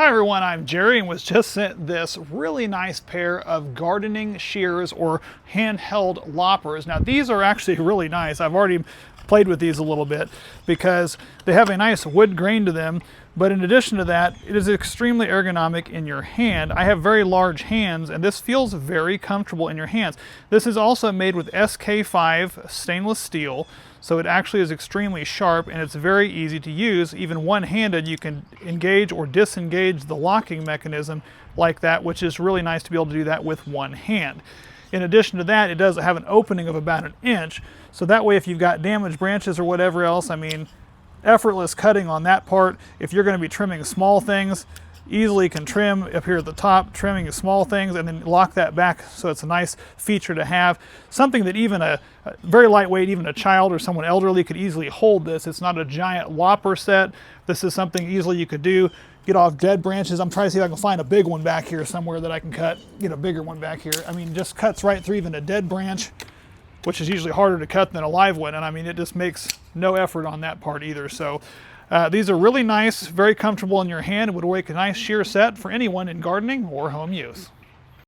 Hi everyone, I'm Jerry and was just sent this really nice pair of gardening shears or handheld loppers. Now these are actually really nice. I've already played with these a little bit because they have a nice wood grain to them, but in addition to that, it is extremely ergonomic in your hand. I have very large hands and this feels very comfortable in your hands. This is also made with SK5 stainless steel, so it actually is extremely sharp and it's very easy to use. Even one-handed, you can engage or disengage the locking mechanism like that, which is really nice to be able to do that with one hand. In addition to that, it does have an opening of about 1 inch, so that way if you've got damaged branches or whatever else, I mean, effortless cutting on that part. If you're going to be trimming small things, easily can trim up here at the top, trimming small things, and then lock that back, so it's a nice feature to have. Something that even a very lightweight, even a child or someone elderly could easily hold this. It's not a giant lopper set. This is something easily you could do. Get off dead branches. I'm trying to see if I can find a big one back here somewhere that I can cut. Get a bigger one back here. I mean, just cuts right through even a dead branch, which is usually harder to cut than a live one. And I mean, it just makes no effort on that part either. So these are really nice, very comfortable in your hand, and would make a nice shear set for anyone in gardening or home use.